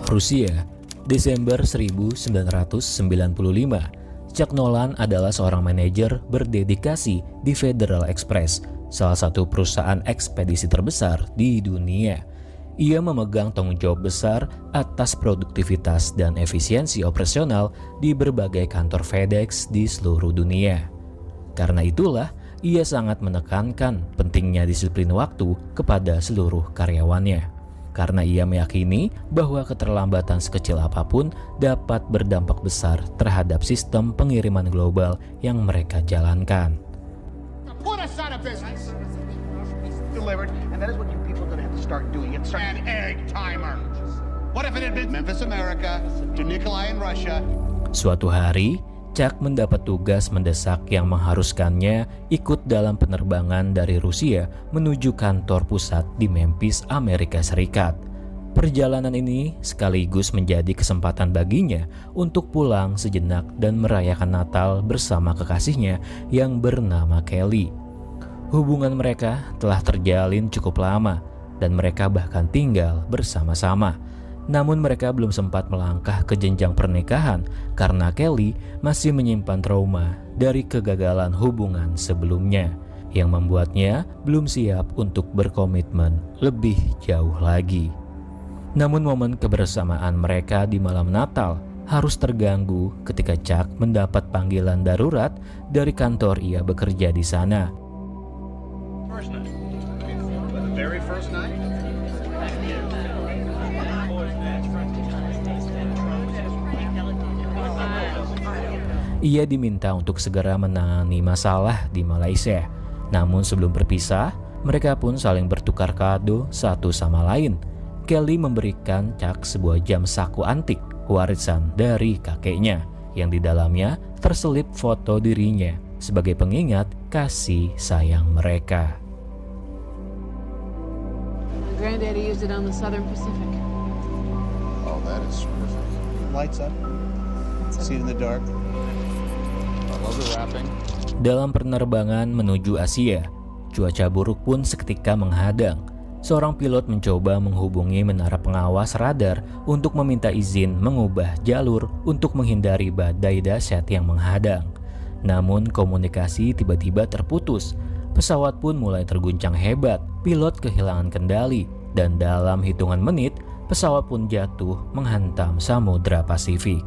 Rusia, Desember 1995. Chuck Nolan adalah seorang manajer berdedikasi di Federal Express, salah satu perusahaan ekspedisi terbesar di dunia. Ia memegang tanggung jawab besar atas produktivitas dan efisiensi operasional di berbagai kantor FedEx di seluruh dunia. Karena itulah, ia sangat menekankan pentingnya disiplin waktu kepada seluruh karyawannya. Karena ia meyakini bahwa keterlambatan sekecil apapun dapat berdampak besar terhadap sistem pengiriman global yang mereka jalankan. Put us out of business. Delivered, and that is what you people are going to have to start doing. It's an egg timer. What if it had been Memphis, America, to Nikolai in Russia? Suatu hari, Chuck mendapat tugas mendesak yang mengharuskannya ikut dalam penerbangan dari Rusia menuju kantor pusat di Memphis, Amerika Serikat. Perjalanan ini sekaligus menjadi kesempatan baginya untuk pulang sejenak dan merayakan Natal bersama kekasihnya yang bernama Kelly. Hubungan mereka telah terjalin cukup lama dan mereka bahkan tinggal bersama-sama. Namun mereka belum sempat melangkah ke jenjang pernikahan karena Kelly masih menyimpan trauma dari kegagalan hubungan sebelumnya yang membuatnya belum siap untuk berkomitmen lebih jauh lagi. Namun momen kebersamaan mereka di malam Natal harus terganggu ketika Chuck mendapat panggilan darurat dari kantor ia bekerja di sana. First night. The very first night? Ia diminta untuk segera menangani masalah di Malaysia. Namun sebelum berpisah, mereka pun saling bertukar kado satu sama lain. Kelly memberikan Chuck sebuah jam saku antik warisan dari kakeknya, yang di dalamnya terselip foto dirinya sebagai pengingat kasih sayang mereka. Granddaddy used it on the Southern Pacific. Oh, that is terrific. Lights up. See it in the dark. I love the wrapping. Dalam penerbangan menuju Asia, cuaca buruk pun seketika menghadang. Seorang pilot mencoba menghubungi menara pengawas radar untuk meminta izin mengubah jalur untuk menghindari badai dahsyat yang menghadang. Namun komunikasi tiba-tiba terputus. Pesawat pun mulai terguncang hebat. Pilot kehilangan kendali dan dalam hitungan menit pesawat pun jatuh menghantam Samudra Pasifik.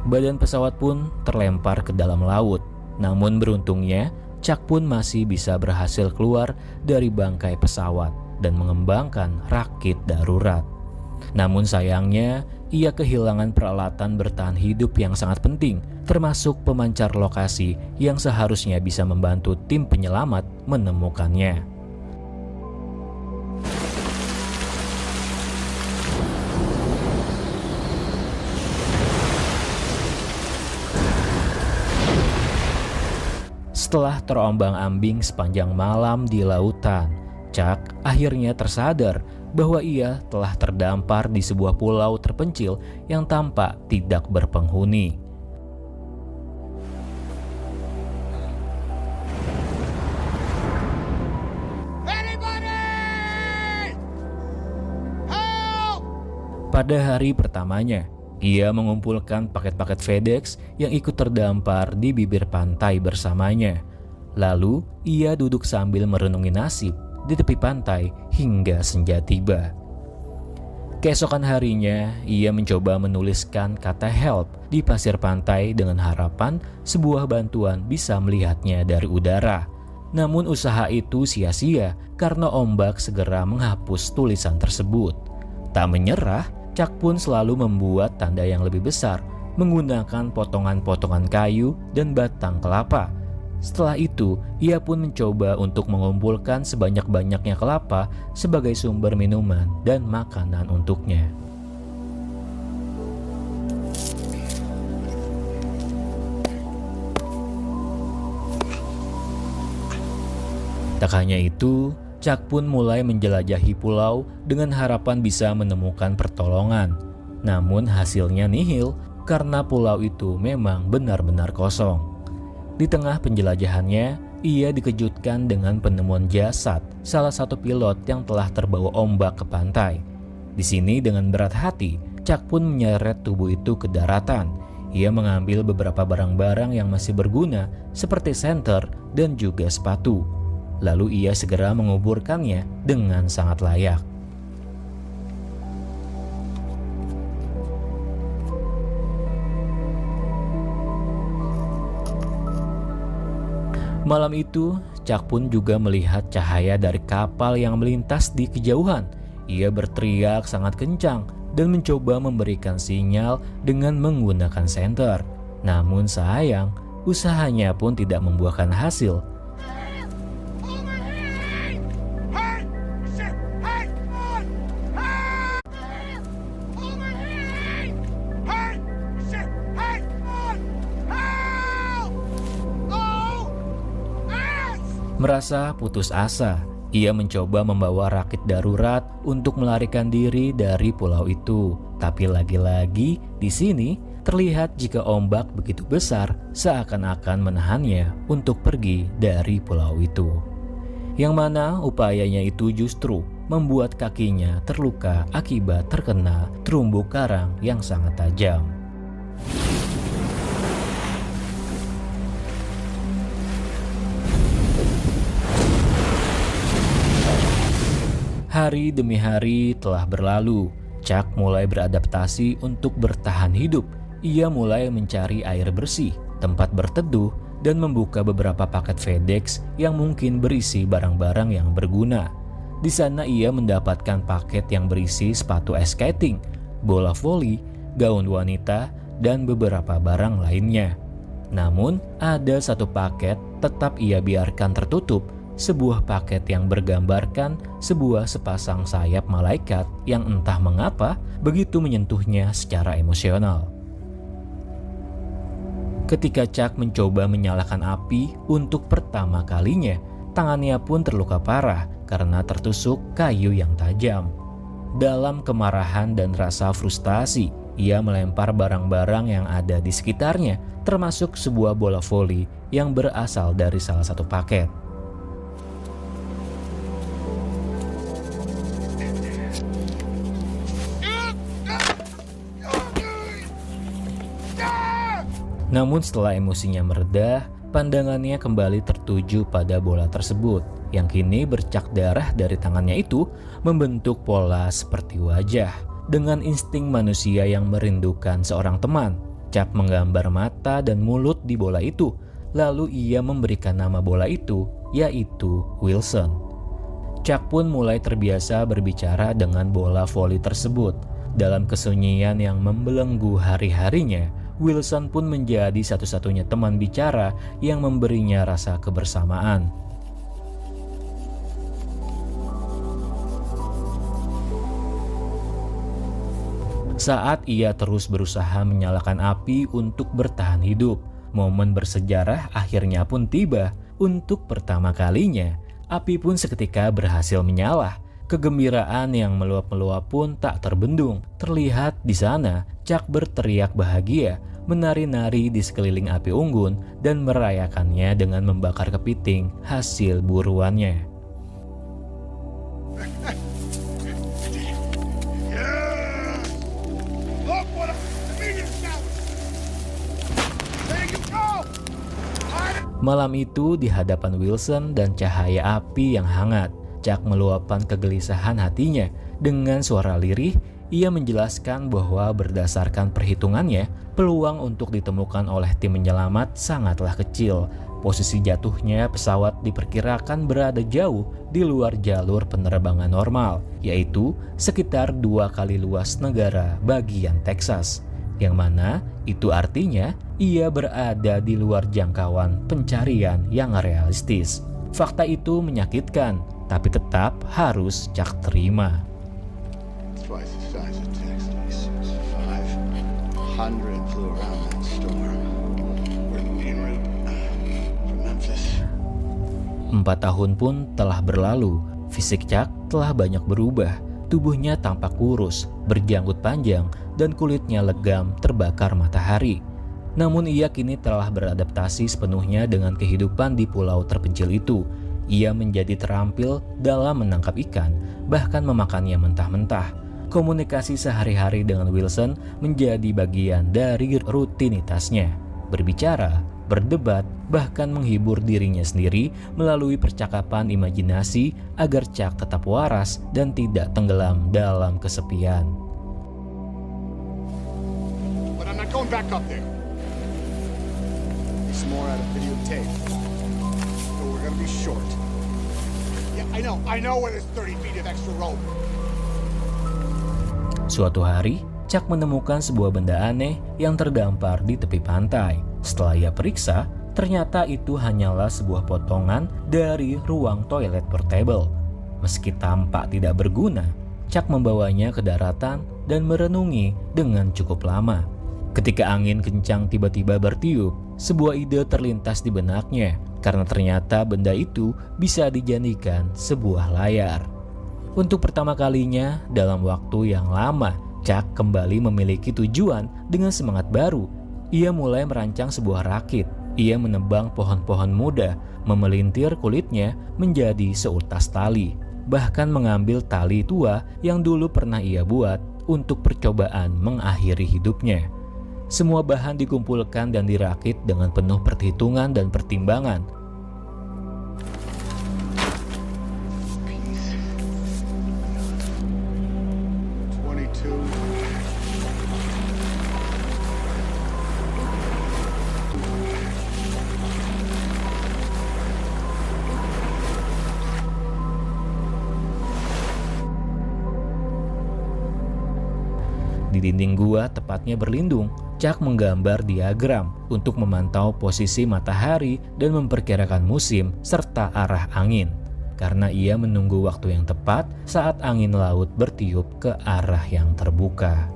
Badan pesawat pun terlempar ke dalam laut. Namun beruntungnya, Chuck pun masih bisa berhasil keluar dari bangkai pesawat dan mengembangkan rakit darurat. Namun sayangnya, ia kehilangan peralatan bertahan hidup yang sangat penting, termasuk pemancar lokasi yang seharusnya bisa membantu tim penyelamat menemukannya. Setelah terombang-ambing sepanjang malam di lautan, Chuck akhirnya tersadar bahwa ia telah terdampar di sebuah pulau terpencil yang tampak tidak berpenghuni. Pada hari pertamanya, ia mengumpulkan paket-paket FedEx yang ikut terdampar di bibir pantai bersamanya. Lalu, ia duduk sambil merenungi nasib di tepi pantai hingga senja tiba. Keesokan harinya, ia mencoba menuliskan kata help di pasir pantai dengan harapan sebuah bantuan bisa melihatnya dari udara. Namun usaha itu sia-sia karena ombak segera menghapus tulisan tersebut. Tak menyerah, Chuck pun selalu membuat tanda yang lebih besar menggunakan potongan-potongan kayu dan batang kelapa. Setelah itu, ia pun mencoba untuk mengumpulkan sebanyak-banyaknya kelapa sebagai sumber minuman dan makanan untuknya. Tak hanya itu, Chuck pun mulai menjelajahi pulau dengan harapan bisa menemukan pertolongan. Namun hasilnya nihil. karena pulau itu memang benar-benar kosong. Di tengah penjelajahannya, ia dikejutkan dengan penemuan jasad salah satu pilot yang telah terbawa ombak ke pantai. Di sini dengan berat hati, Chuck pun menyeret tubuh itu ke daratan. Ia mengambil beberapa barang-barang yang masih berguna seperti senter dan juga sepatu. Lalu ia segera menguburkannya dengan sangat layak. Malam itu, Chuck pun juga melihat cahaya dari kapal yang melintas di kejauhan. Ia berteriak sangat kencang dan mencoba memberikan sinyal dengan menggunakan senter. Namun sayang, usahanya pun tidak membuahkan hasil. Merasa putus asa, ia mencoba membawa rakit darurat untuk melarikan diri dari pulau itu. Tapi lagi-lagi di sini terlihat jika ombak begitu besar seakan-akan menahannya untuk pergi dari pulau itu. Yang mana upayanya itu justru membuat kakinya terluka akibat terkena terumbu karang yang sangat tajam. Hari demi hari telah berlalu. Chuck mulai beradaptasi untuk bertahan hidup. Ia mulai mencari air bersih, tempat berteduh, dan membuka beberapa paket FedEx yang mungkin berisi barang-barang yang berguna. Di sana ia mendapatkan paket yang berisi sepatu ice skating, bola voli, gaun wanita, dan beberapa barang lainnya. Namun, ada satu paket tetap ia biarkan tertutup. Sebuah paket yang bergambarkan sebuah sepasang sayap malaikat yang entah mengapa begitu menyentuhnya secara emosional. Ketika Chuck mencoba menyalakan api untuk pertama kalinya, tangannya pun terluka parah karena tertusuk kayu yang tajam. Dalam kemarahan dan rasa frustasi, ia melempar barang-barang yang ada di sekitarnya, termasuk sebuah bola voli yang berasal dari salah satu paket. Namun setelah emosinya mereda, pandangannya kembali tertuju pada bola tersebut yang kini bercak darah dari tangannya itu membentuk pola seperti wajah. Dengan insting manusia yang merindukan seorang teman, Chuck menggambar mata dan mulut di bola itu. Lalu ia memberikan nama bola itu, yaitu Wilson. Chuck pun mulai terbiasa berbicara dengan bola voli tersebut. Dalam kesunyian yang membelenggu hari-harinya, Wilson pun menjadi satu-satunya teman bicara yang memberinya rasa kebersamaan. Saat ia terus berusaha menyalakan api untuk bertahan hidup, momen bersejarah akhirnya pun tiba. Untuk pertama kalinya, api pun seketika berhasil menyala. Kegembiraan yang meluap-meluap pun tak terbendung. Terlihat di sana, Chuck berteriak bahagia, menari-nari di sekeliling api unggun dan merayakannya dengan membakar kepiting hasil buruannya. Malam itu di hadapan Wilson dan cahaya api yang hangat, Chuck meluapkan kegelisahan hatinya. Dengan suara lirih, ia menjelaskan bahwa berdasarkan perhitungannya, peluang untuk ditemukan oleh tim penyelamat sangatlah kecil. Posisi jatuhnya pesawat diperkirakan berada jauh di luar jalur penerbangan normal, yaitu sekitar 2 kali luas negara bagian Texas. Yang mana itu artinya ia berada di luar jangkauan pencarian yang realistis. Fakta itu menyakitkan, tapi tetap harus Chuck terima. Twice the size of Texas. 500 flew around that storm. We're en route from Memphis. 4 tahun pun telah berlalu. Fisik Chuck telah banyak berubah. Tubuhnya tampak kurus, berjanggut panjang, dan kulitnya legam terbakar matahari. Namun ia kini telah beradaptasi sepenuhnya dengan kehidupan di pulau terpencil itu. Ia menjadi terampil dalam menangkap ikan, bahkan memakannya mentah-mentah. Komunikasi sehari-hari dengan Wilson menjadi bagian dari rutinitasnya. Berbicara, berdebat, bahkan menghibur dirinya sendiri melalui percakapan imajinasi agar Chuck tetap waras dan tidak tenggelam dalam kesepian. But I'm not going back up there. It's more out of videotape. So we're gonna be short. Yeah, I know where there's 30 feet of extra rope. Suatu hari, Chuck menemukan sebuah benda aneh yang terdampar di tepi pantai. Setelah ia periksa, ternyata itu hanyalah sebuah potongan dari ruang toilet portable. Meski tampak tidak berguna, Chuck membawanya ke daratan dan merenungi dengan cukup lama. Ketika angin kencang tiba-tiba bertiup, sebuah ide terlintas di benaknya karena ternyata benda itu bisa dijadikan sebuah layar. Untuk pertama kalinya dalam waktu yang lama, Chuck kembali memiliki tujuan dengan semangat baru. Ia mulai merancang sebuah rakit. Ia menebang pohon-pohon muda, memelintir kulitnya menjadi seutas tali, bahkan mengambil tali tua yang dulu pernah ia buat untuk percobaan mengakhiri hidupnya. Semua bahan dikumpulkan dan dirakit dengan penuh perhitungan dan pertimbangan. Di dinding gua tepatnya berlindung, Chuck menggambar diagram untuk memantau posisi matahari dan memperkirakan musim serta arah angin. Karena ia menunggu waktu yang tepat saat angin laut bertiup ke arah yang terbuka.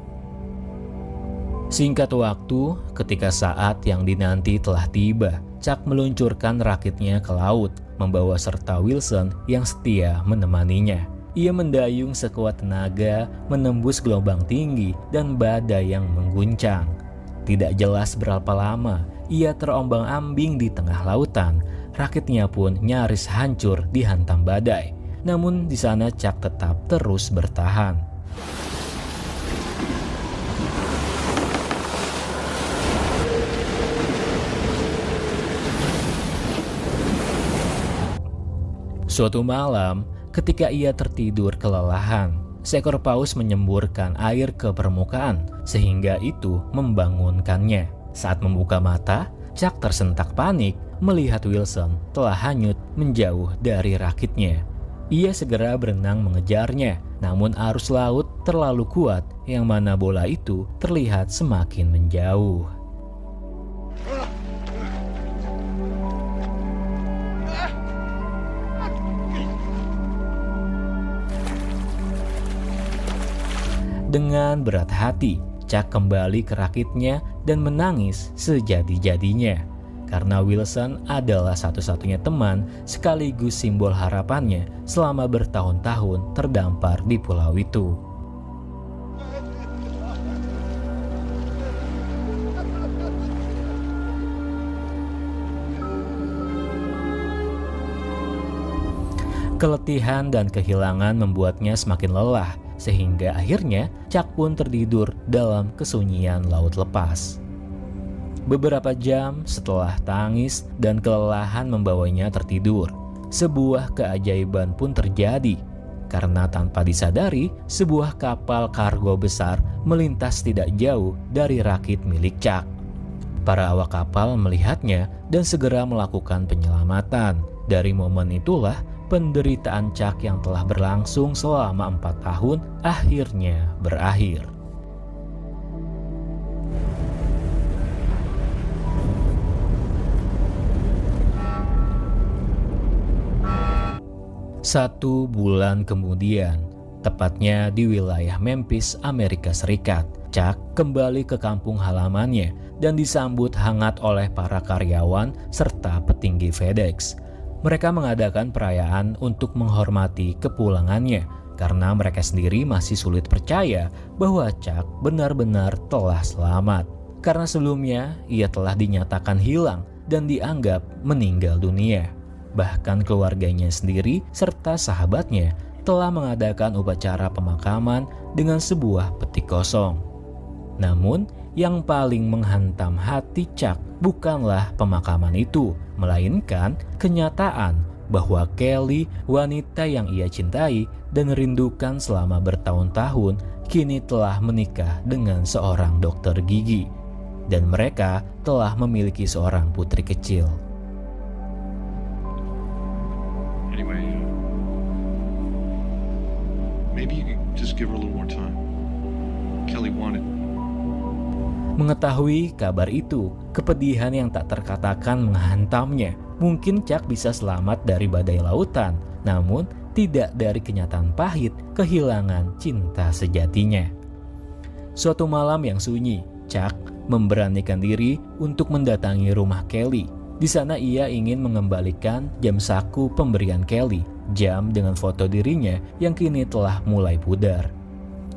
Singkat waktu, ketika saat yang dinanti telah tiba, Chuck meluncurkan rakitnya ke laut, membawa serta Wilson yang setia menemaninya. Ia mendayung sekuat tenaga, menembus gelombang tinggi dan badai yang mengguncang. Tidak jelas berapa lama, ia terombang-ambing di tengah lautan. Rakitnya pun nyaris hancur dihantam badai. Namun di sana Chuck tetap terus bertahan. Suatu malam, ketika ia tertidur kelelahan, seekor paus menyemburkan air ke permukaan sehingga itu membangunkannya. Saat membuka mata, Chuck tersentak panik melihat Wilson telah hanyut menjauh dari rakitnya. Ia segera berenang mengejarnya, namun arus laut terlalu kuat yang mana bola itu terlihat semakin menjauh. Dengan berat hati, Chuck kembali ke rakitnya dan menangis sejadi-jadinya. Karena Wilson adalah satu-satunya teman sekaligus simbol harapannya selama bertahun-tahun terdampar di pulau itu. Keletihan dan kehilangan membuatnya semakin lelah, sehingga akhirnya Chuck pun tertidur dalam kesunyian laut lepas. Beberapa jam setelah tangis dan kelelahan membawanya tertidur, sebuah keajaiban pun terjadi. Karena tanpa disadari, sebuah kapal kargo besar melintas tidak jauh dari rakit milik Chuck. Para awak kapal melihatnya dan segera melakukan penyelamatan. Dari momen itulah penderitaan Chuck yang telah berlangsung selama 4 tahun akhirnya berakhir. Satu bulan kemudian, tepatnya di wilayah Memphis, Amerika Serikat, Chuck kembali ke kampung halamannya dan disambut hangat oleh para karyawan serta petinggi FedEx. Mereka mengadakan perayaan untuk menghormati kepulangannya karena mereka sendiri masih sulit percaya bahwa Chuck benar-benar telah selamat. Karena sebelumnya ia telah dinyatakan hilang dan dianggap meninggal dunia. Bahkan keluarganya sendiri serta sahabatnya telah mengadakan upacara pemakaman dengan sebuah peti kosong. Namun, yang paling menghantam hati Chuck bukanlah pemakaman itu, melainkan kenyataan bahwa Kelly, wanita yang ia cintai dan rindukan selama bertahun-tahun, kini telah menikah dengan seorang dokter gigi. Dan mereka telah memiliki seorang putri kecil. Anyway, maybe you could just give her a little more time. Kelly wanted. Mengetahui kabar itu, kepedihan yang tak terkatakan menghantamnya. Mungkin Chuck bisa selamat dari badai lautan, namun tidak dari kenyataan pahit kehilangan cinta sejatinya. Suatu malam yang sunyi, Chuck memberanikan diri untuk mendatangi rumah Kelly. Di sana ia ingin mengembalikan jam saku pemberian Kelly, jam dengan foto dirinya yang kini telah mulai pudar.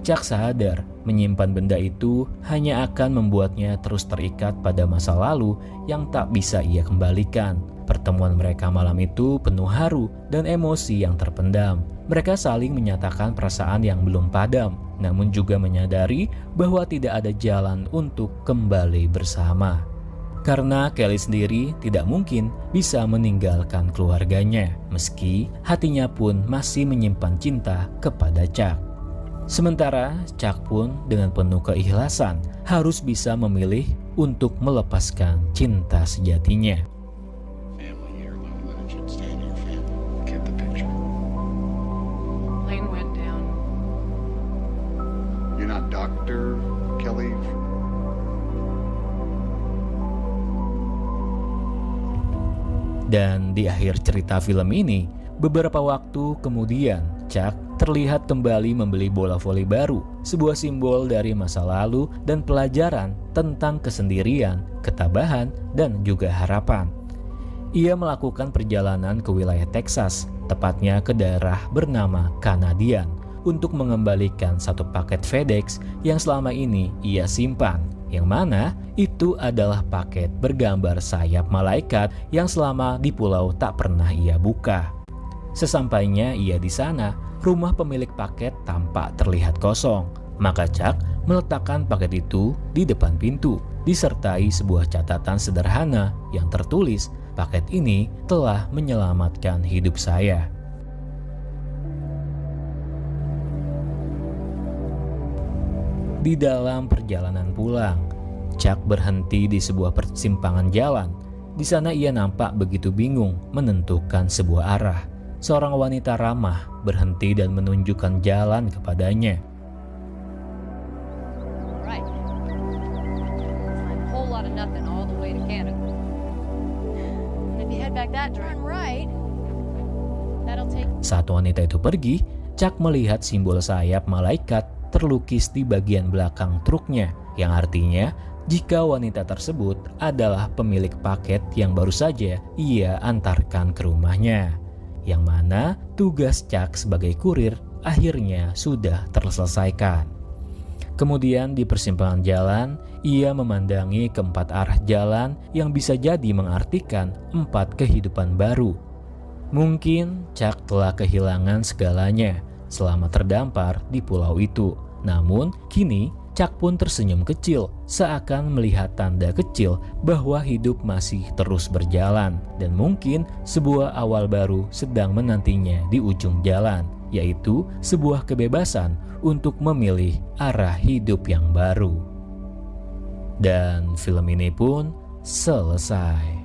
Chuck sadar menyimpan benda itu hanya akan membuatnya terus terikat pada masa lalu yang tak bisa ia kembalikan. Pertemuan mereka malam itu penuh haru dan emosi yang terpendam. Mereka saling menyatakan perasaan yang belum padam, namun juga menyadari bahwa tidak ada jalan untuk kembali bersama. Karena Kelly sendiri tidak mungkin bisa meninggalkan keluarganya, meski hatinya pun masih menyimpan cinta kepada Chuck. Sementara Chuck pun dengan penuh keikhlasan harus bisa memilih untuk melepaskan cinta sejatinya. Family here, love legend, stand your family. Get the picture. Plane went down. You're not Dr. Kelly? Dan di akhir cerita film ini, beberapa waktu kemudian Chuck terlihat kembali membeli bola voli baru, sebuah simbol dari masa lalu dan pelajaran tentang kesendirian, ketabahan, dan juga harapan. Ia melakukan perjalanan ke wilayah Texas, tepatnya ke daerah bernama Canadian, untuk mengembalikan satu paket FedEx yang selama ini ia simpan, yang mana itu adalah paket bergambar sayap malaikat yang selama di pulau tak pernah ia buka. Sesampainya ia di sana, rumah pemilik paket tampak terlihat kosong. Maka Chuck meletakkan paket itu di depan pintu, disertai sebuah catatan sederhana yang tertulis, "Paket ini telah menyelamatkan hidup saya." Di dalam perjalanan pulang, Chuck berhenti di sebuah persimpangan jalan. Di sana ia nampak begitu bingung menentukan sebuah arah. Seorang wanita ramah berhenti dan menunjukkan jalan kepadanya. Right. It's a whole lot of nothing all the way to Canada. And if you head back that turn right, that'll take. Saat wanita itu pergi, Chuck melihat simbol sayap malaikat terlukis di bagian belakang truknya, yang artinya jika wanita tersebut adalah pemilik paket yang baru saja ia antarkan ke rumahnya, yang mana tugas Chuck sebagai kurir akhirnya sudah terselesaikan. Kemudian di persimpangan jalan, ia memandangi keempat arah jalan yang bisa jadi mengartikan 4 kehidupan baru. Mungkin Chuck telah kehilangan segalanya selama terdampar di pulau itu. Namun kini Chuck pun tersenyum kecil, seakan melihat tanda kecil bahwa hidup masih terus berjalan dan mungkin sebuah awal baru sedang menantinya di ujung jalan, yaitu sebuah kebebasan untuk memilih arah hidup yang baru. Dan film ini pun selesai.